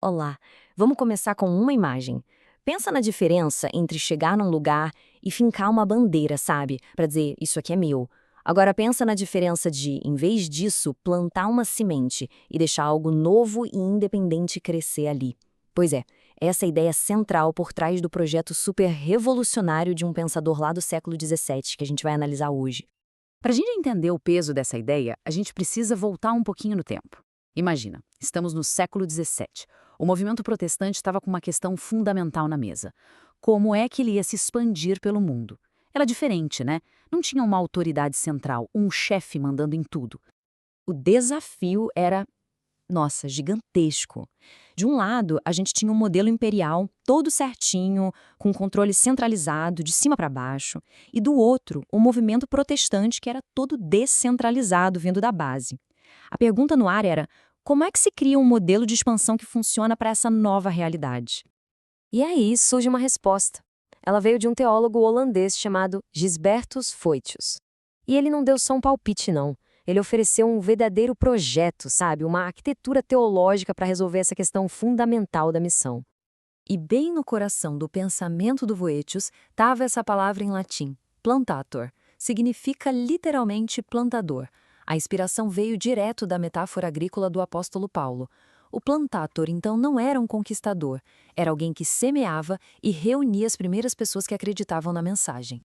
Olá, vamos começar com uma imagem. Pensa na diferença entre chegar num lugar e fincar uma bandeira, sabe? Para dizer, isso aqui é meu. Agora pensa na diferença de, em vez disso, plantar uma semente e deixar algo novo e independente crescer ali. Pois é, essa é a ideia central por trás do projeto super revolucionário de um pensador lá do século XVII, que a gente vai analisar hoje. Para a gente entender o peso dessa ideia, a gente precisa voltar um pouquinho no tempo. Imagina, estamos no século XVII. O movimento protestante estava com uma questão fundamental na mesa. Como é que ele ia se expandir pelo mundo? Era diferente, né? Não tinha uma autoridade central, um chefe mandando em tudo. O desafio era, nossa, gigantesco. De um lado, a gente tinha um modelo imperial, todo certinho, com controle centralizado, de cima para baixo, e do outro, um movimento protestante que era todo descentralizado, vindo da base. A pergunta no ar era: como é que se cria um modelo de expansão que funciona para essa nova realidade? E aí surge uma resposta. Ela veio de um teólogo holandês chamado Gisbertus Foitius. E ele não deu só um palpite, não. Ele ofereceu um verdadeiro projeto, sabe? Uma arquitetura teológica para resolver essa questão fundamental da missão. E bem no coração do pensamento do Voetius estava essa palavra em latim, plantator. Significa literalmente plantador. A inspiração veio direto da metáfora agrícola do apóstolo Paulo. O plantator, então, não era um conquistador, era alguém que semeava e reunia as primeiras pessoas que acreditavam na mensagem.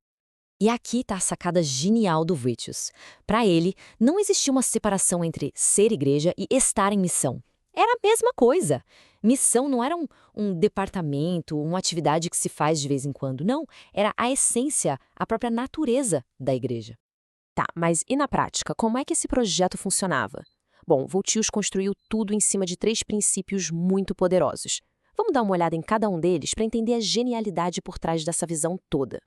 E aqui está a sacada genial do Voetius. Para ele, não existia uma separação entre ser igreja e estar em missão. Era a mesma coisa. Missão não era um departamento, uma atividade que se faz de vez em quando. Não, era a essência, a própria natureza da igreja. Tá, mas e na prática, como é que esse projeto funcionava? Bom, Voetius construiu tudo em cima de 3 princípios muito poderosos. Vamos dar uma olhada em cada um deles para entender a genialidade por trás dessa visão toda.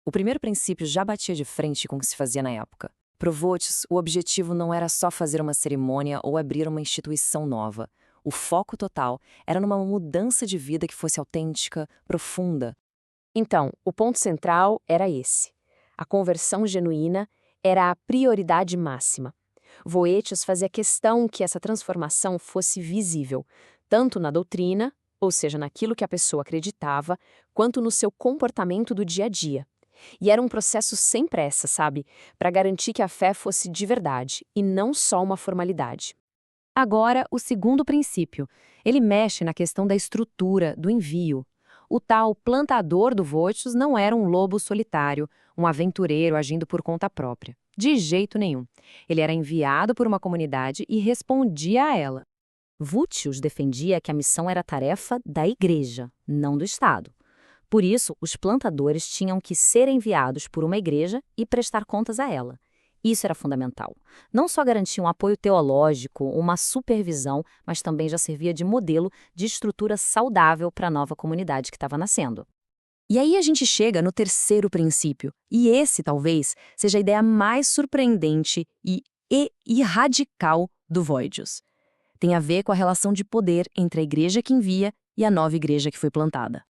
O primeiro princípio já batia de frente com o que se fazia na época. Para o Voetius, o objetivo não era só fazer uma cerimônia ou abrir uma instituição nova. O foco total era numa mudança de vida que fosse autêntica, profunda. Então, o ponto central era esse. A conversão genuína era a prioridade máxima. Voetius fazia questão que essa transformação fosse visível, tanto na doutrina, ou seja, naquilo que a pessoa acreditava, quanto no seu comportamento do dia a dia. E era um processo sem pressa, sabe? Para garantir que a fé fosse de verdade e não só uma formalidade. Agora, o segundo princípio. Ele mexe na questão da estrutura, do envio. O tal plantador do Voetius não era um lobo solitário, um aventureiro agindo por conta própria. De jeito nenhum. Ele era enviado por uma comunidade e respondia a ela. Voetius defendia que a missão era tarefa da igreja, não do Estado. Por isso, os plantadores tinham que ser enviados por uma igreja e prestar contas a ela. Isso era fundamental. Não só garantia um apoio teológico, uma supervisão, mas também já servia de modelo de estrutura saudável para a nova comunidade que estava nascendo. E aí a gente chega no terceiro princípio, e esse talvez seja a ideia mais surpreendente e radical do Voetius. Tem a ver com a relação de poder entre a igreja que envia e a nova igreja que foi plantada.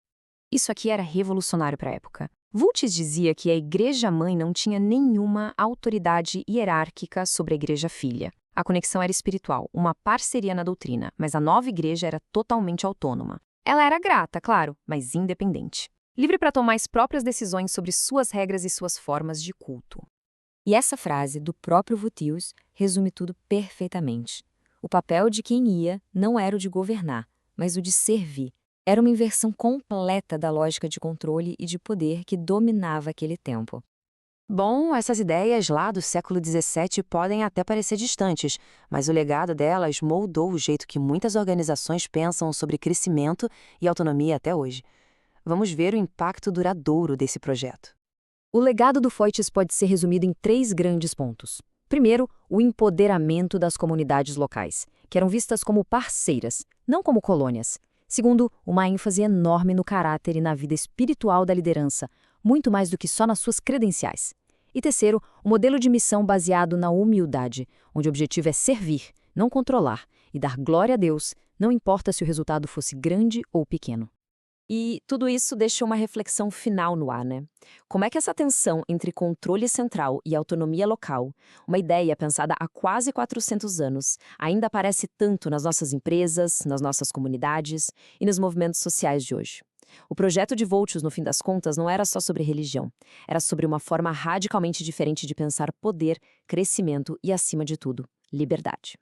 Isso aqui era revolucionário para a época. Voetius dizia que a igreja-mãe não tinha nenhuma autoridade hierárquica sobre a igreja-filha. A conexão era espiritual, uma parceria na doutrina, mas a nova igreja era totalmente autônoma. Ela era grata, claro, mas independente. Livre para tomar as próprias decisões sobre suas regras e suas formas de culto. E essa frase do próprio Voetius resume tudo perfeitamente. O papel de quem ia não era o de governar, mas o de servir. Era uma inversão completa da lógica de controle e de poder que dominava aquele tempo. Bom, essas ideias lá do século XVII podem até parecer distantes, mas o legado delas moldou o jeito que muitas organizações pensam sobre crescimento e autonomia até hoje. Vamos ver o impacto duradouro desse projeto. O legado do Voetius pode ser resumido em 3 grandes pontos. Primeiro, o empoderamento das comunidades locais, que eram vistas como parceiras, não como colônias. Segundo, uma ênfase enorme no caráter e na vida espiritual da liderança, muito mais do que só nas suas credenciais. E terceiro, um modelo de missão baseado na humildade, onde o objetivo é servir, não controlar, e dar glória a Deus, não importa se o resultado fosse grande ou pequeno. E tudo isso deixa uma reflexão final no ar, né? Como é que essa tensão entre controle central e autonomia local, uma ideia pensada há quase 400 anos, ainda aparece tanto nas nossas empresas, nas nossas comunidades e nos movimentos sociais de hoje? O projeto de Voltius, no fim das contas, não era só sobre religião. Era sobre uma forma radicalmente diferente de pensar poder, crescimento e, acima de tudo, liberdade.